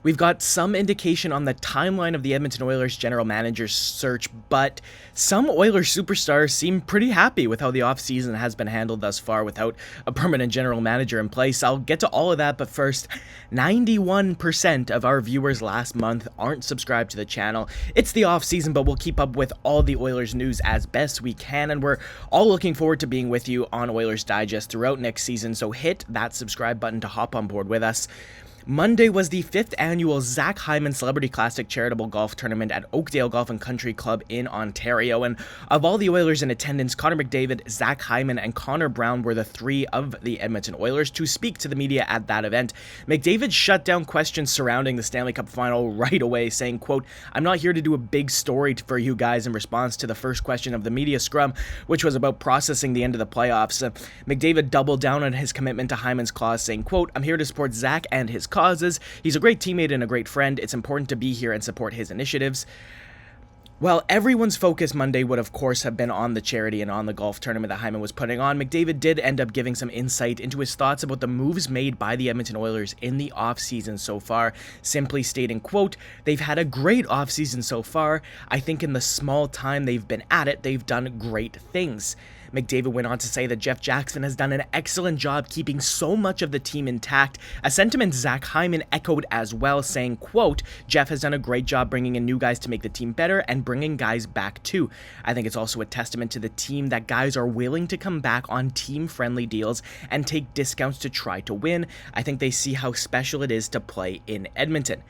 We've got some indication on the timeline of the Edmonton Oilers general manager's search, but some Oilers superstars seem pretty happy with how the offseason has been handled thus far without a permanent general manager in place. I'll get to all of that, but first, 91% of our viewers last month aren't subscribed to the channel. It's the offseason, but we'll keep up with all the Oilers news as best we can, and we're all looking forward to being with you on Oilers Digest throughout next season, so hit that subscribe button to hop on board with us. Monday was the 5th annual Zach Hyman Celebrity Classic charitable golf tournament at Oakdale Golf and Country Club in Ontario, and of all the Oilers in attendance, Connor McDavid, Zach Hyman, and Connor Brown were the three of the Edmonton Oilers to speak to the media at that event. McDavid shut down questions surrounding the Stanley Cup final right away, saying, quote, "I'm not here to do a big story for you guys," in response to the first question of the media scrum, which was about processing the end of the playoffs. McDavid doubled down on his commitment to Hyman's cause, saying, quote, "I'm here to support Zach and his causes. He's a great teammate and a great friend. It's important to be here and support his initiatives." Well, everyone's focus Monday would, of course, have been on the charity and on the golf tournament that Hyman was putting on. McDavid did end up giving some insight into his thoughts about the moves made by the Edmonton Oilers in the offseason so far, simply stating, quote, "They've had a great offseason so far. I think in the small time they've been at it, they've done great things." McDavid went on to say that Jeff Jackson has done an excellent job keeping so much of the team intact, a sentiment Zach Hyman echoed as well, saying, quote, "Jeff has done a great job bringing in new guys to make the team better and bringing guys back too. I think it's also a testament to the team that guys are willing to come back on team-friendly deals and take discounts to try to win. I think they see how special it is to play in Edmonton."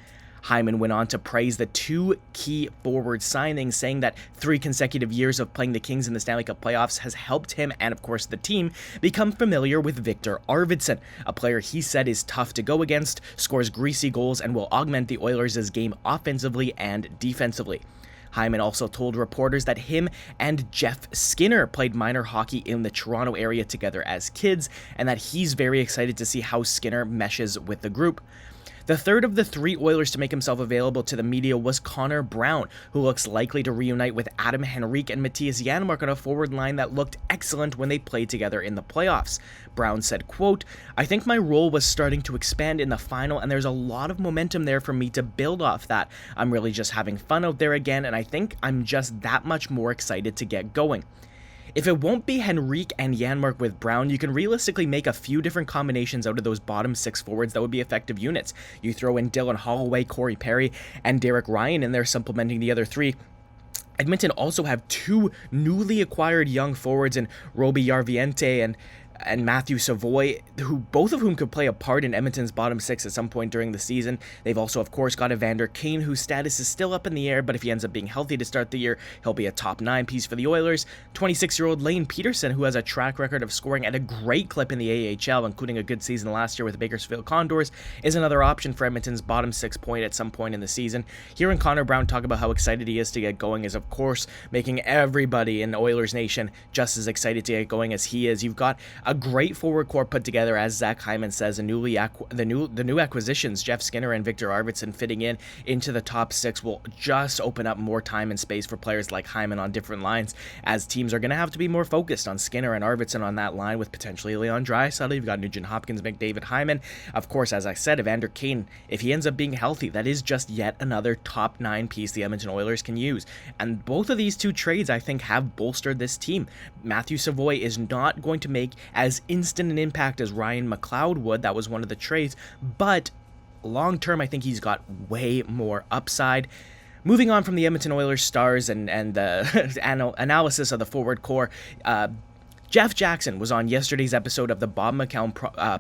Hyman went on to praise the two key forward signings, saying that 3 consecutive years of playing the Kings in the Stanley Cup playoffs has helped him and, of course, the team become familiar with Victor Arvidsson, a player he said is tough to go against, scores greasy goals, and will augment the Oilers' game offensively and defensively. Hyman also told reporters that him and Jeff Skinner played minor hockey in the Toronto area together as kids, and that he's very excited to see how Skinner meshes with the group. The third of the 3 Oilers to make himself available to the media was Connor Brown, who looks likely to reunite with Adam Henrique and Matthias Janmark on a forward line that looked excellent when they played together in the playoffs. Brown said, quote, "I think my role was starting to expand in the final, and there's a lot of momentum there for me to build off that. I'm really just having fun out there again, and I think I'm just that much more excited to get going." If it won't be Henrique and Janmark with Brown, you can realistically make a few different combinations out of those bottom 6 forwards that would be effective units. You throw in Dylan Holloway, Corey Perry, and Derek Ryan in there supplementing the other 3. Edmonton also have 2 newly acquired young forwards in Roby Järviente and Matthew Savoy, who both of whom could play a part in Edmonton's bottom 6 at some point during the season. They've also, of course, got Evander Kane, whose status is still up in the air, but if he ends up being healthy to start the year, he'll be a top 9 piece for the Oilers. 26-year-old Lane Peterson, who has a track record of scoring at a great clip in the AHL, including a good season last year with the Bakersfield Condors, is another option for Edmonton's bottom 6 point at some point in the season. Hearing Connor Brown talk about how excited he is to get going is, of course, making everybody in Oilers Nation just as excited to get going as he is. You've got a great forward core put together, as Zach Hyman says, the new acquisitions, Jeff Skinner and Victor Arvidsson, fitting into the top 6 will just open up more time and space for players like Hyman on different lines, as teams are going to have to be more focused on Skinner and Arvidsson on that line, with potentially Leon Draisaitl. You've got Nugent-Hopkins, McDavid, Hyman. Of course, as I said, Evander Kane, if he ends up being healthy, that is just yet another top 9 piece the Edmonton Oilers can use. And both of these 2 trades, I think, have bolstered this team. Matthew Savoy is not going to make as instant an impact as Ryan McLeod would. That was one of the trades, but long term I think he's got way more upside. Moving on from the Edmonton Oilers stars and the analysis of the forward core, Jeff Jackson was on yesterday's episode of the Bob McCown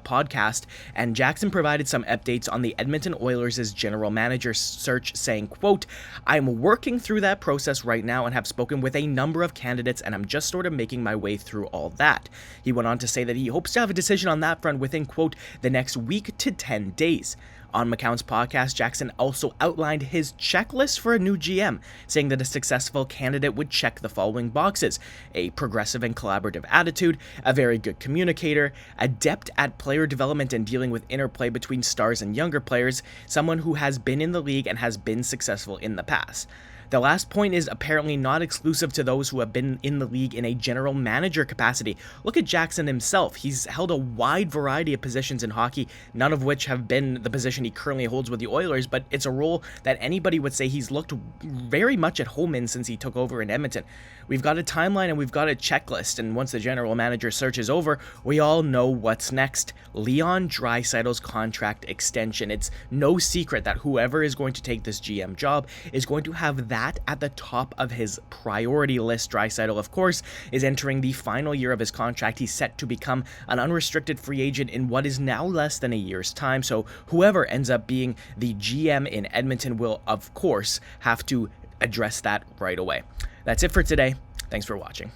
podcast, and Jackson provided some updates on the Edmonton Oilers' general manager search, saying, quote, "I'm working through that process right now and have spoken with a number of candidates, and I'm just sort of making my way through all that." He went on to say that he hopes to have a decision on that front within, quote, "the next week to 10 days. On McCown's podcast, Jackson also outlined his checklist for a new GM, saying that a successful candidate would check the following boxes: a progressive and collaborative attitude, a very good communicator, adept at player development and dealing with interplay between stars and younger players, someone who has been in the league and has been successful in the past. The last point is apparently not exclusive to those who have been in the league in a general manager capacity. Look at Jackson himself. He's held a wide variety of positions in hockey, none of which have been the position he currently holds with the Oilers, but it's a role that anybody would say he's looked very much at home in since he took over in Edmonton. We've got a timeline and we've got a checklist, and once the general manager search is over, we all know what's next. Leon Draisaitl's contract extension. It's no secret that whoever is going to take this GM job is going to have that at the top of his priority list. Draisaitl, of course, is entering the final year of his contract. He's set to become an unrestricted free agent in what is now less than a year's time, so whoever ends up being the GM in Edmonton will, of course, have to address that right away. That's it for today. Thanks for watching.